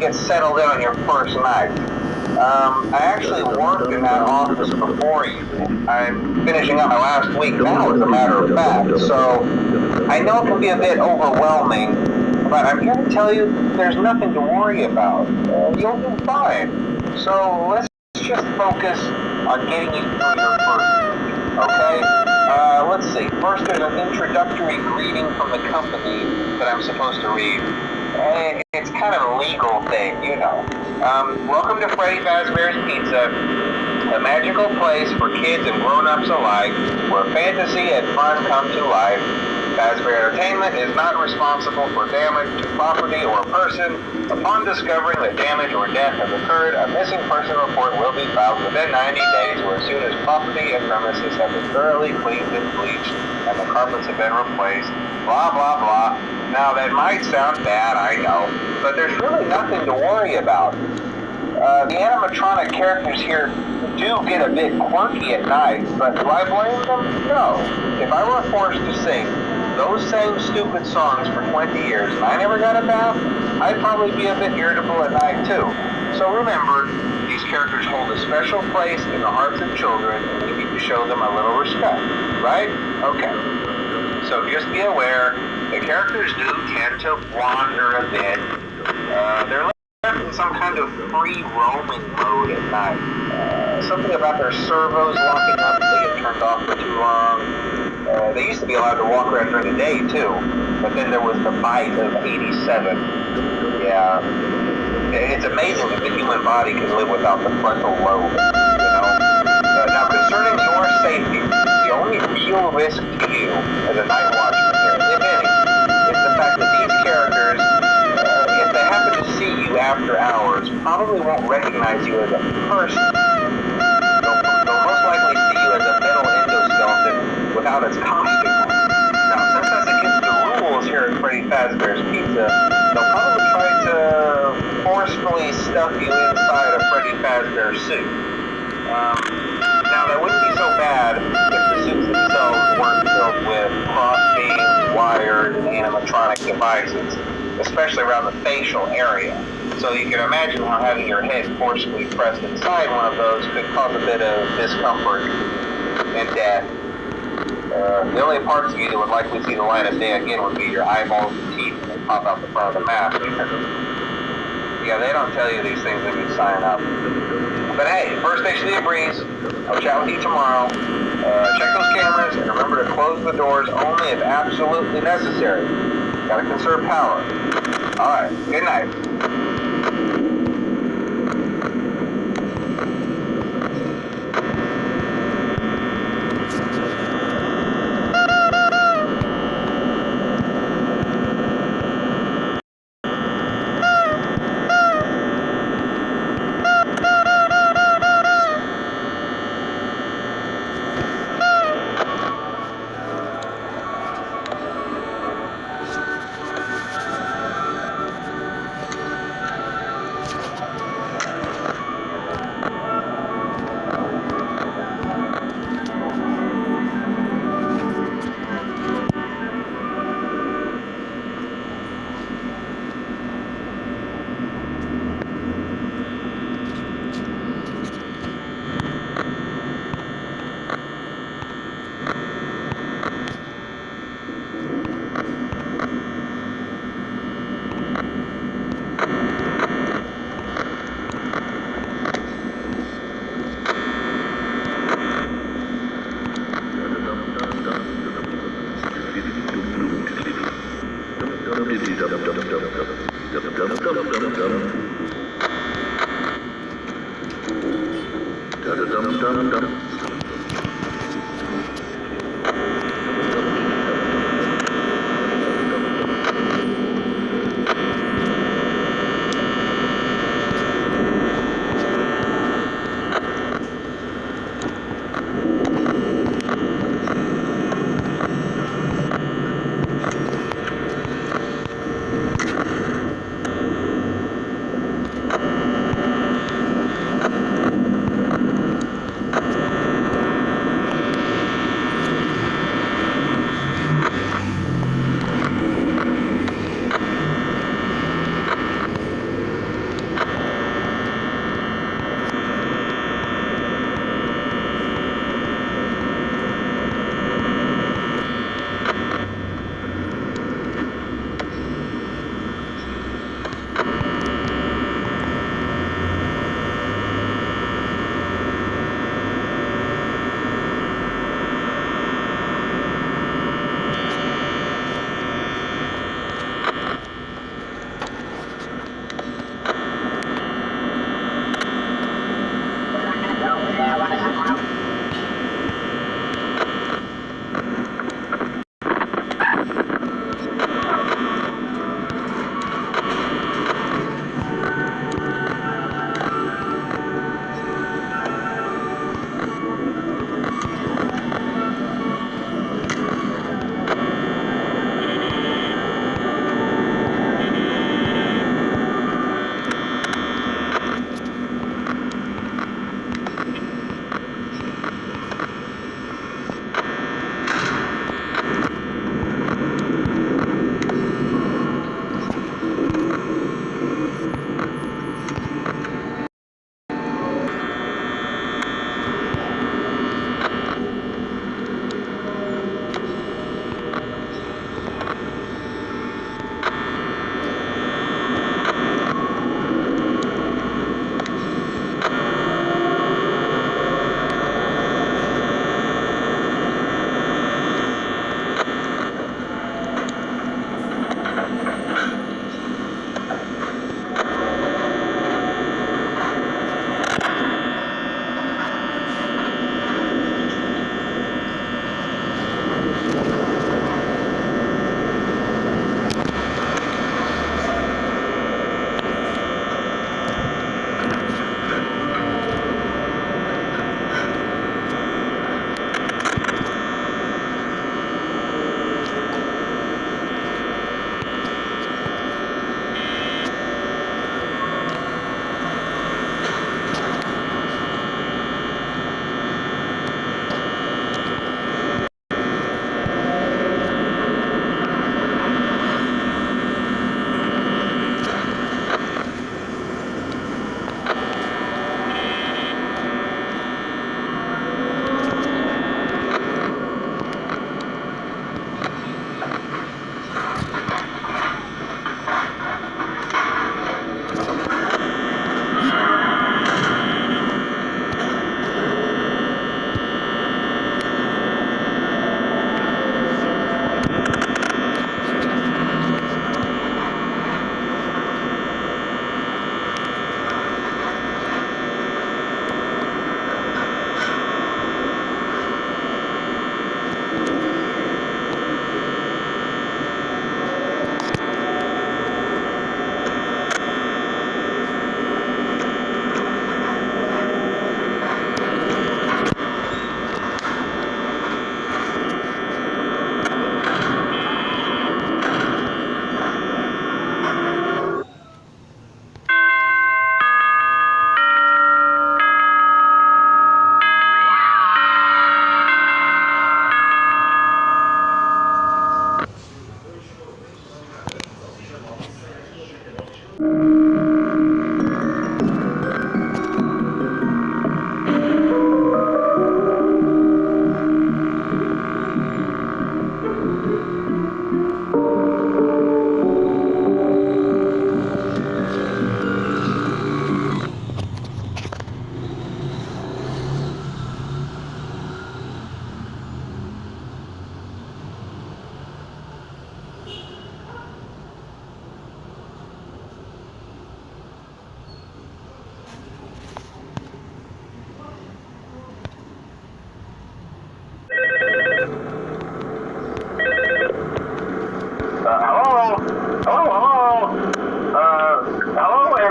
get settled in on your first night. I actually worked in that office before you. I'm finishing up my last week now, as a matter of fact, so I know it can be a bit overwhelming, but I'm here to tell you there's nothing to worry about. You'll do fine. So let's just focus on getting you through your first week, okay? Let's see. First, there's an introductory greeting from the company that I'm supposed to read. It's kind of a legal thing, you know. Welcome to Freddy Fazbear's Pizza, a magical place for kids and grown-ups alike, where fantasy and fun come to life. Fazbear Entertainment is not responsible for damage to property or person. Upon discovering that damage or death has occurred, a missing person report will be filed within 90 days or as soon as property and premises have been thoroughly cleaned and bleached and the carpets have been replaced. Blah, blah, blah. Now, that might sound bad, I know, but there's really nothing to worry about. The animatronic characters here do get a bit quirky at night, but do I blame them? No. If I were forced to sing those same stupid songs for 20 years and I never got a bath, I'd probably be a bit irritable at night too. So remember, these characters hold a special place in the hearts of children and we need to show them a little respect, right? Okay. So just be aware, the characters do tend to wander a bit. They're left in some kind of free roaming mode at night. Something about their servos locking up if they get turned off for too long. They used to be allowed to walk around during the day too, but then there was the bite of 87. Yeah, it's amazing that the human body can live without the frontal lobe, you know? Now concerning your safety, the only real risk to you as a night watchman here, if any, is the fact that these characters, if they happen to see you after hours, probably won't recognize you as a person. They'll most likely see you as a metal endoskeleton without its costume. Now, since that's against the rules here at Freddy Fazbear's Pizza, they'll probably try to forcefully stuff you inside a Freddy Fazbear suit. Now, that wouldn't be so bad if the suits themselves weren't filled with cross-beam, wired, and animatronic devices, especially around the facial area. So you can imagine how having your head forcibly pressed inside one of those could cause a bit of discomfort and death. The only parts of you that would likely see the light of day again would be your eyeballs and teeth when they pop out the front of the mask. Yeah, they don't tell you these things when you sign up. But hey, first station of the breeze. I'll chat with you tomorrow. Check those cameras and remember to close the doors only if absolutely necessary. Gotta conserve power. Alright, good night.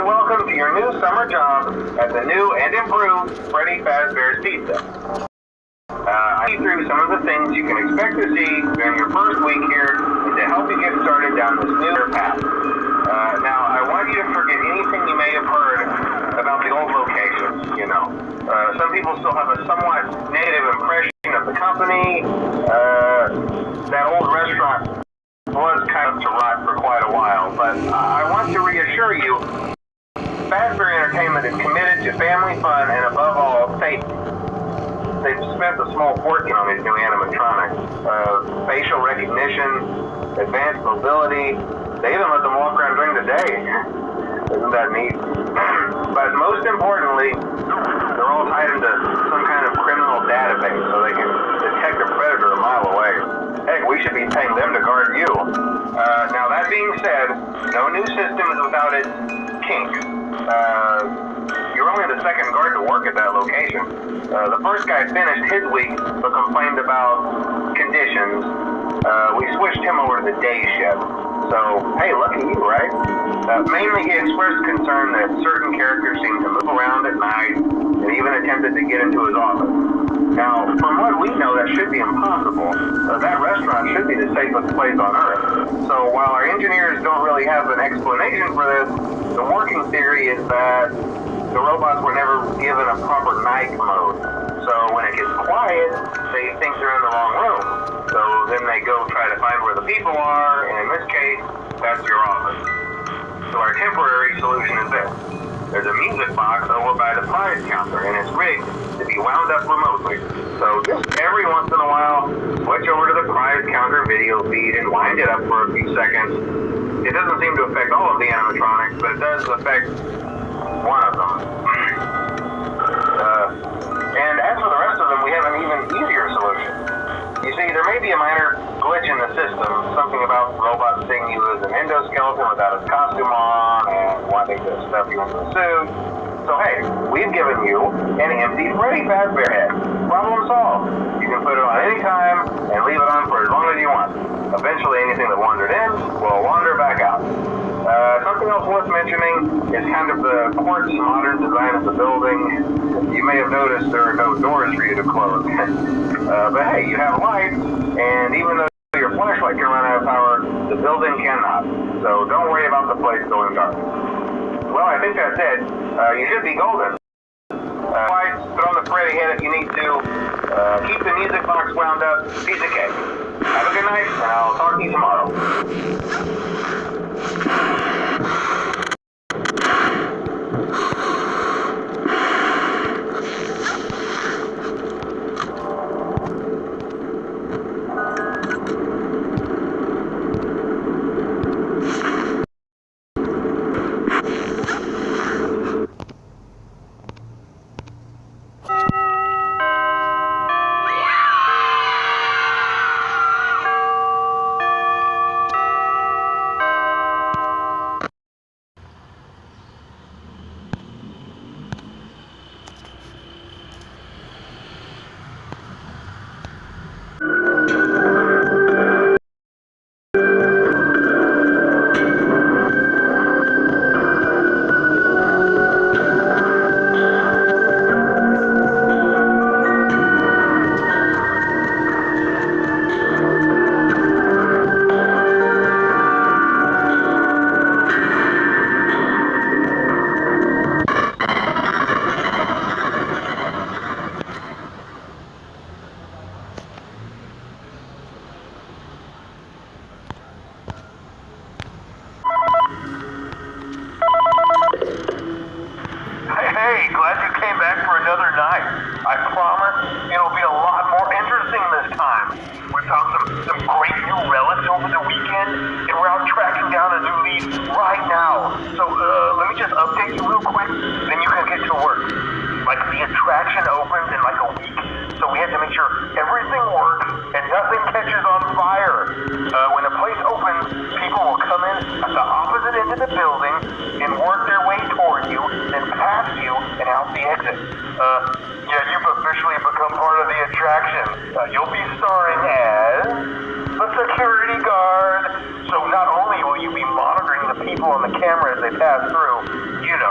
welcome to your new summer job at the new and improved Freddy Fazbear's Pizza. I went through some of the things you can expect to see during your first week here and to help you get started down this new path. Now, I want you to forget anything you may have heard about the old location, you know. Some people still have a somewhat negative impression of the company. That old restaurant was kind of to rot for quite a while, but I want to reassure you, Fazbear Entertainment is committed to family fun and above all, safety. They've spent a small fortune on these new animatronics. Facial recognition, advanced mobility, they even let them walk around during the day. Isn't that neat? But most importantly, they're all tied into some kind of criminal database so they can detect a predator a mile away. Heck, we should be paying them to guard you. Now that being said, no new system is without its kinks. You're only the second guard to work at that location. The first guy finished his week but complained about conditions. We switched him over to the day shift. So, hey, lucky you, right? Mainly he expressed concern that certain characters seemed to move around at night and even attempted to get into his office. Now, from what we know, that should be impossible. That restaurant should be the safest place on Earth. So while our engineers don't really have an explanation for this, the working theory is that the robots were never given a proper night mode. So when it gets quiet, they think they're in the wrong room. So then they go try to find where the people are, and in this case, that's your office. So our temporary solution is this. There's a music box over by the prize counter, and it's rigged to be wound up remotely. So just every once in a while, switch over to the prize counter video feed and wind it up for a few seconds. It doesn't seem to affect all of the animatronics, but it does affect one of them. And as for the rest of them, we have an even easier solution. You see, there may be a minor glitch in the system, something about robots seeing you as an endoskeleton without his costume on and wanting to stuff you into a suit. So hey, we've given you an empty Freddy Fazbear head. Problem solved. You can put it on any time and leave it on for as long as you want. Eventually anything that wandered in will wander back out. Something else worth mentioning is kind of the quirky modern design of the building. You may have noticed there are no doors for you to close. But hey, you have lights, and even though your flashlight can run out of power, the building cannot. So don't worry about the place going dark. Well, I think that's it. You should be golden. Lights, throw on the Freddy head if you need to. Keep the music box wound up. Piece of cake. Have a good night, and I'll talk to you tomorrow. Hey, glad you came back for another night. I promise it'll be a lot more interesting this time. We found some great new relics over the weekend, and we're out tracking down a new lead right now. So, let me just update you real quick, then you can get to work. Like, the attraction opens in like a week, so we have to make sure everything works and nothing catches on fire. When the place opens, people will come in at the opposite end of the building and work their way toward you, then past you and out the exit. Yeah, you've officially become part of the attraction. You'll be starring as the security guard. So not only will you be monitoring the people on the camera as they pass through, you know,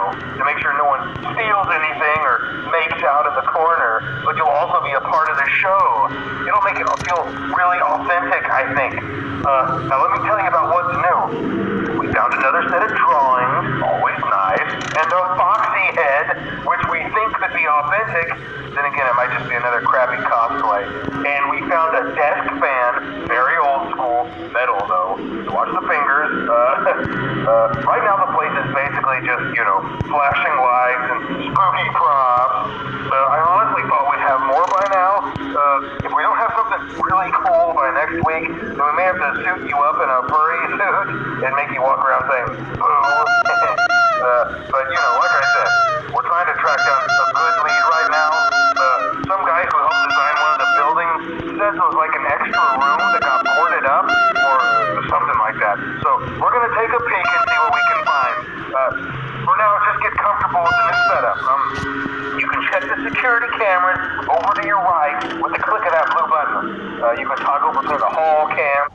the Foxy Head, which we think could be authentic. Then again, it might just be another crappy cosplay. And we found a desk fan, very old school, metal though. Watch the fingers. Right now the place is basically just, flashing lights and spooky props. I honestly thought we'd have more by now. If we don't have something really cool by next week, then we may have to suit you up in a furry suit and make you walk around saying, boo. But like I said, we're trying to track down a good lead right now. Some guy who helped design one of the buildings says it was like an extra room that got boarded up or something like that. So we're going to take a peek and see what we can find. For now, just get comfortable with the new setup. You can check the security cameras over to your right with the click of that blue button. You can toggle between the hall cam